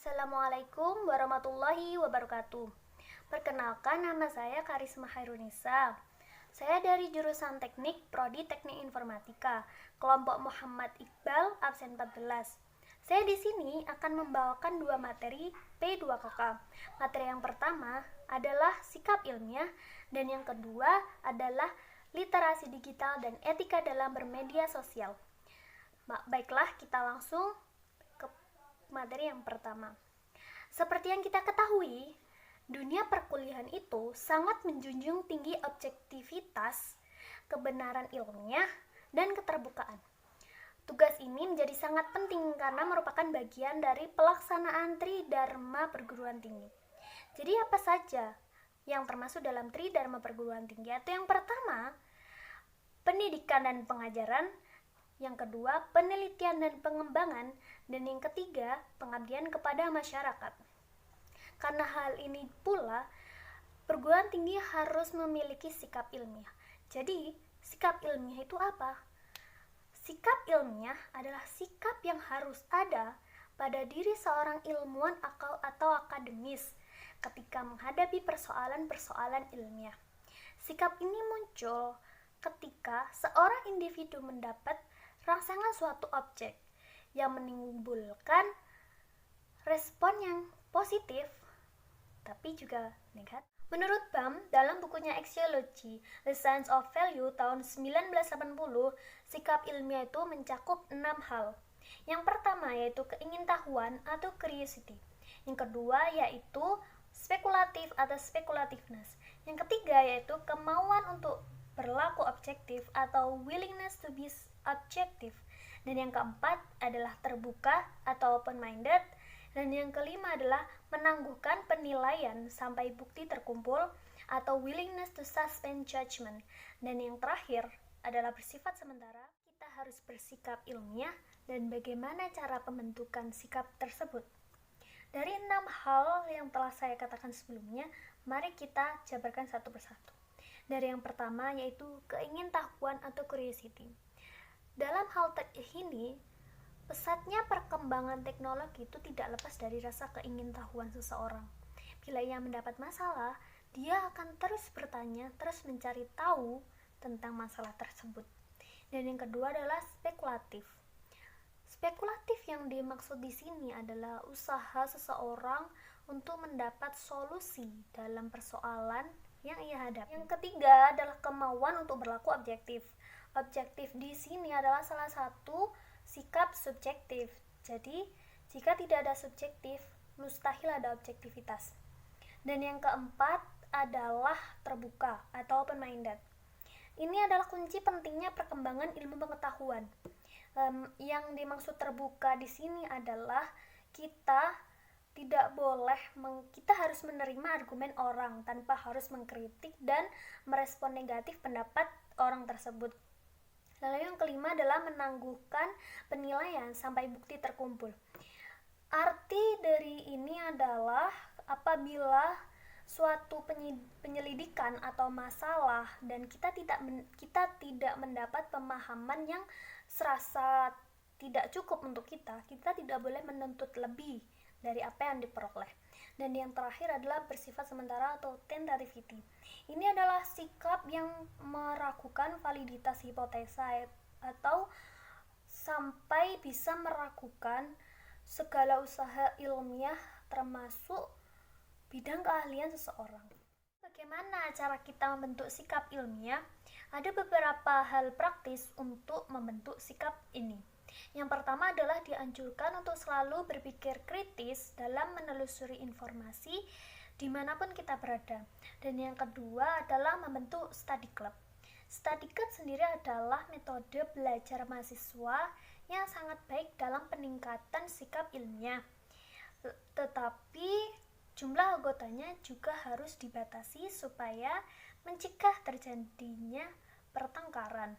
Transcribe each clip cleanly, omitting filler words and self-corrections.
Assalamualaikum warahmatullahi wabarakatuh. Perkenalkan, nama saya Karisma Hairunisa. Saya dari jurusan Teknik Prodi Teknik Informatika, kelompok Muhammad Iqbal, absen 14. Saya di sini akan membawakan dua materi P2KK. Materi yang pertama adalah sikap ilmiah dan yang kedua adalah literasi digital dan etika dalam bermedia sosial. Baiklah, kita langsung materi yang pertama. Seperti yang kita ketahui, dunia perkuliahan itu sangat menjunjung tinggi objektivitas, kebenaran ilmiah, dan keterbukaan. Tugas ini menjadi sangat penting karena merupakan bagian dari pelaksanaan Tridharma perguruan tinggi. Jadi apa saja yang termasuk dalam Tridharma perguruan tinggi? Atau yang pertama, pendidikan dan pengajaran, yang kedua, penelitian dan pengembangan, dan yang ketiga, pengabdian kepada masyarakat. Karena hal ini pula, perguruan tinggi harus memiliki sikap ilmiah. Jadi, sikap ilmiah itu apa? Sikap ilmiah adalah sikap yang harus ada pada diri seorang ilmuwan atau akademis ketika menghadapi persoalan-persoalan ilmiah. Sikap ini muncul ketika seorang individu mendapat rangsangan suatu objek yang menimbulkan respon yang positif tapi juga negatif. Menurut BAM, dalam bukunya Axiology, The Science of Value tahun 1980, sikap ilmiah itu mencakup 6 hal. Yang pertama yaitu keingintahuan atau curiosity. Yang kedua yaitu spekulatif atau speculativeness. Yang ketiga yaitu kemauan untuk berlaku objektif atau willingness to be objective. Dan yang keempat adalah terbuka atau open-minded. Dan yang kelima adalah menangguhkan penilaian sampai bukti terkumpul atau willingness to suspend judgment. Dan yang terakhir adalah bersifat sementara. Kita harus bersikap ilmiah dan bagaimana cara pembentukan sikap tersebut. Dari 6 hal yang telah saya katakan sebelumnya, mari kita jabarkan satu persatu. Dari yang pertama yaitu keingintahuan atau curiosity. Dalam hal ini, pesatnya perkembangan teknologi itu tidak lepas dari rasa keingintahuan seseorang. Bila ia mendapat masalah, dia akan terus bertanya, terus mencari tahu tentang masalah tersebut. Dan yang kedua adalah spekulatif. Spekulatif yang dimaksud di sini adalah usaha seseorang untuk mendapat solusi dalam persoalan yang ia hadapi. Yang ketiga adalah kemauan untuk berlaku objektif. Objektif di sini adalah salah satu sikap subjektif. Jadi, jika tidak ada subjektif, mustahil ada objektivitas. Dan yang keempat adalah terbuka atau open-minded. Ini adalah kunci pentingnya perkembangan ilmu pengetahuan. Yang dimaksud terbuka di sini adalah kita harus menerima argumen orang tanpa harus mengkritik dan merespon negatif pendapat orang tersebut. Lalu yang kelima adalah menangguhkan penilaian sampai bukti terkumpul. Arti dari ini adalah apabila suatu penyelidikan atau masalah dan kita tidak mendapat pemahaman yang serasa tidak cukup untuk kita tidak boleh menuntut lebih dari apa yang diperoleh. Dan yang terakhir adalah bersifat sementara atau tentativity. Ini adalah sikap yang meragukan validitas hipotesa atau sampai bisa meragukan segala usaha ilmiah termasuk bidang keahlian seseorang. Bagaimana cara kita membentuk sikap ilmiah? Ada beberapa hal praktis untuk membentuk sikap ini. Yang pertama adalah dianjurkan untuk selalu berpikir kritis dalam menelusuri informasi dimanapun kita berada. Dan yang kedua adalah membentuk study club. Study club sendiri adalah metode belajar mahasiswa yang sangat baik dalam peningkatan sikap ilmiah. Tetapi jumlah anggotanya juga harus dibatasi supaya mencegah terjadinya pertengkaran.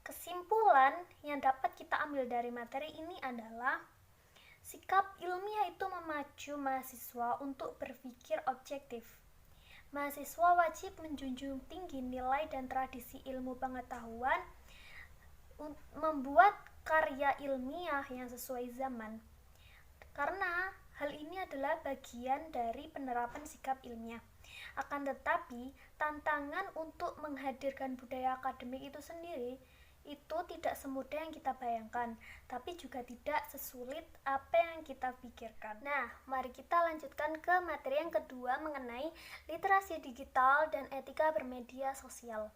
Kesimpulan yang dapat kita ambil dari materi ini adalah sikap ilmiah itu memacu mahasiswa untuk berpikir objektif. Mahasiswa wajib menjunjung tinggi nilai dan tradisi ilmu pengetahuan, membuat karya ilmiah yang sesuai zaman. Karena adalah bagian dari penerapan sikap ilmiah. Akan tetapi, tantangan untuk menghadirkan budaya akademik itu sendiri itu tidak semudah yang kita bayangkan, tapi juga tidak sesulit apa yang kita pikirkan. Nah, mari kita lanjutkan ke materi yang kedua mengenai literasi digital dan etika bermedia sosial.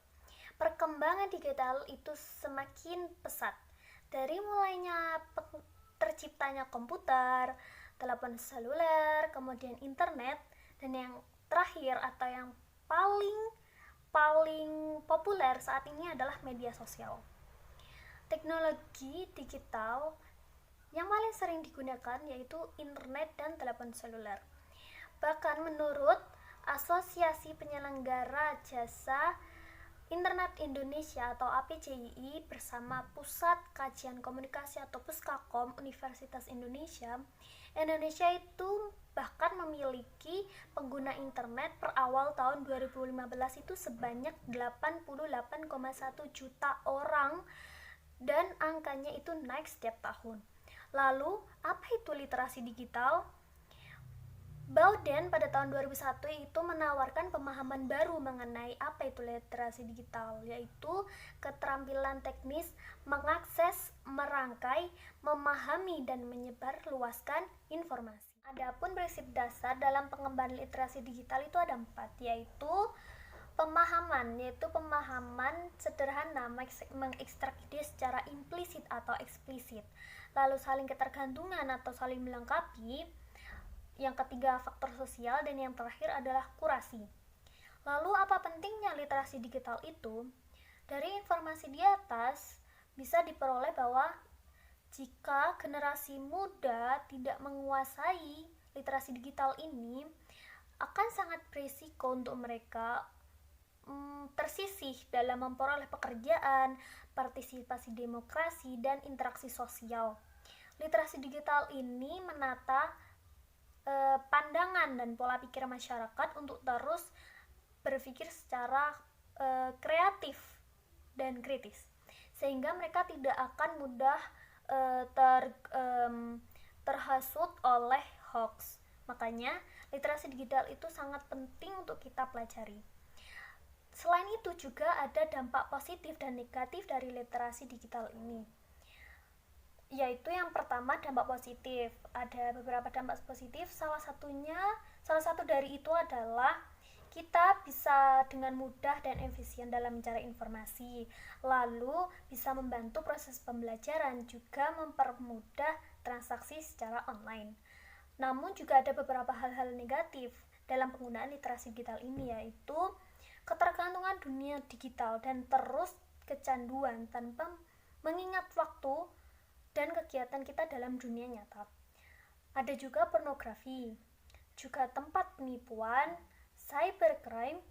Perkembangan digital itu semakin pesat. Dari mulainya terciptanya komputer, telepon seluler, kemudian internet, dan yang terakhir atau yang paling populer saat ini adalah media sosial. Teknologi digital yang paling sering digunakan yaitu internet dan telepon seluler. Bahkan menurut Asosiasi Penyelenggara Jasa Internet Indonesia atau APJII bersama Pusat Kajian Komunikasi atau Puskakom Universitas Indonesia, Indonesia itu bahkan memiliki pengguna internet per awal tahun 2015 itu sebanyak 88,1 juta orang dan angkanya itu naik setiap tahun. Lalu, apa itu literasi digital? Bowden pada tahun 2001 itu menawarkan pemahaman baru mengenai apa itu literasi digital, yaitu keterampilan teknis mengakses, merangkai, memahami, dan menyebarluaskan informasi. Adapun prinsip dasar dalam pengembangan literasi digital itu ada 4, yaitu pemahaman sederhana mengekstrak ide secara implisit atau eksplisit, lalu saling ketergantungan atau saling melengkapi, yang ketiga faktor sosial, dan yang terakhir adalah kurasi. Lalu apa pentingnya literasi digital itu? Dari informasi di atas bisa diperoleh bahwa jika generasi muda tidak menguasai literasi digital ini, akan sangat berisiko untuk mereka tersisih dalam memperoleh pekerjaan, partisipasi demokrasi, dan interaksi sosial. Literasi digital ini menata pandangan dan pola pikir masyarakat untuk terus berpikir secara kreatif dan kritis, sehingga mereka tidak akan mudah terhasut oleh hoax. Makanya literasi digital itu sangat penting untuk kita pelajari. Selain itu juga ada dampak positif dan negatif dari literasi digital ini, yaitu yang pertama dampak positif. Ada beberapa dampak positif, salah satu dari itu adalah kita bisa dengan mudah dan efisien dalam mencari informasi, lalu bisa membantu proses pembelajaran, juga mempermudah transaksi secara online. Namun juga ada beberapa hal-hal negatif dalam penggunaan literasi digital ini, yaitu ketergantungan dunia digital dan terus kecanduan tanpa mengingat waktu dan kegiatan kita dalam dunia nyata. Ada juga pornografi, juga tempat penipuan, cybercrime,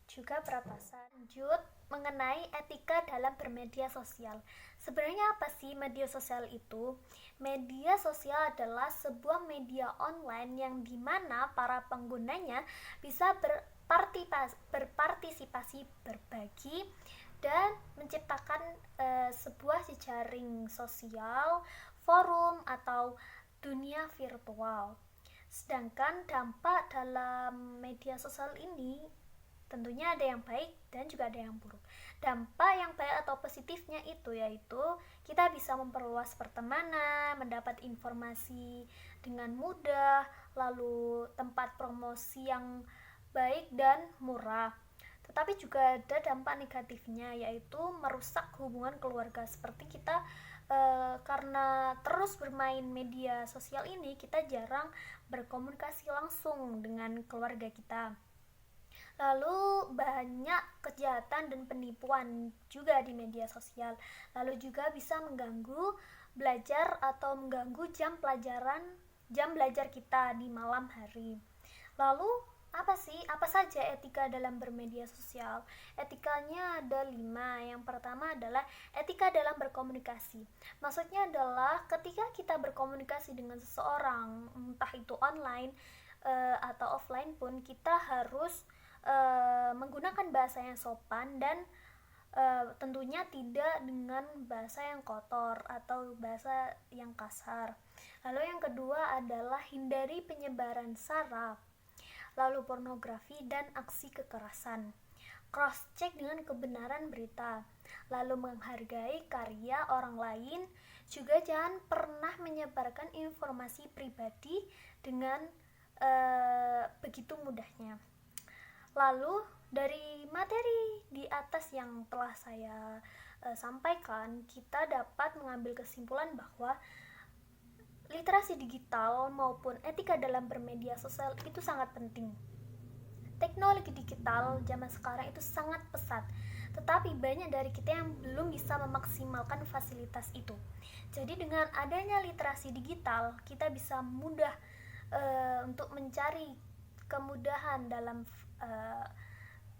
juga peretasan. Lanjut mengenai etika dalam bermedia sosial. Sebenarnya apa sih media sosial itu? Media sosial adalah sebuah media online yang dimana para penggunanya bisa berpartisipasi, berbagi, dan menciptakan sebuah jejaring sosial, forum, atau dunia virtual. Sedangkan dampak dalam media sosial ini tentunya ada yang baik dan juga ada yang buruk. Dampak yang baik atau positifnya itu yaitu kita bisa memperluas pertemanan, mendapat informasi dengan mudah, lalu tempat promosi yang baik dan murah. Tetapi juga ada dampak negatifnya, yaitu merusak hubungan keluarga. Seperti kita karena terus bermain media sosial ini, kita jarang berkomunikasi langsung dengan keluarga kita. Lalu banyak kejahatan dan penipuan juga di media sosial. Lalu juga bisa mengganggu belajar atau mengganggu jam belajar kita di malam hari. Lalu apa saja etika dalam bermedia sosial? Etikanya ada 5. Yang pertama adalah etika dalam berkomunikasi. Maksudnya adalah ketika kita berkomunikasi dengan seseorang, entah itu online atau offline pun, kita harus menggunakan bahasa yang sopan dan Tentunya tidak dengan bahasa yang kotor atau bahasa yang kasar. Lalu yang kedua adalah hindari penyebaran sara, lalu pornografi dan aksi kekerasan. Cross check dengan kebenaran berita, lalu menghargai karya orang lain. Juga jangan pernah menyebarkan informasi pribadi dengan begitu mudahnya. Lalu dari materi di atas yang telah saya sampaikan, kita dapat mengambil kesimpulan bahwa literasi digital maupun etika dalam bermedia sosial itu sangat penting. Teknologi digital zaman sekarang itu sangat pesat, tetapi banyak dari kita yang belum bisa memaksimalkan fasilitas itu. Jadi dengan adanya literasi digital, kita bisa mudah untuk mencari kemudahan dalam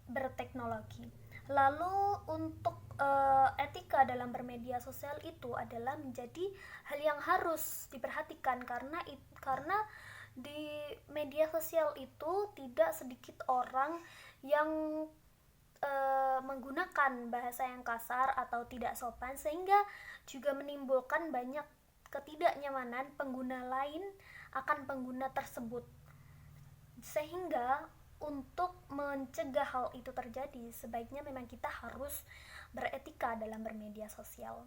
berteknologi. Lalu untuk etika dalam bermedia sosial itu adalah menjadi hal yang harus diperhatikan karena di media sosial itu tidak sedikit orang yang menggunakan bahasa yang kasar atau tidak sopan, sehingga juga menimbulkan banyak ketidaknyamanan pengguna lain akan pengguna tersebut. Sehingga untuk mencegah hal itu terjadi, sebaiknya memang kita harus beretika dalam bermedia sosial.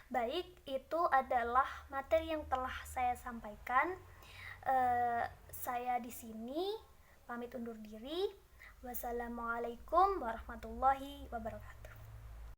Baik, itu adalah materi yang telah saya sampaikan. Saya di sini pamit undur diri. Wassalamualaikum warahmatullahi wabarakatuh.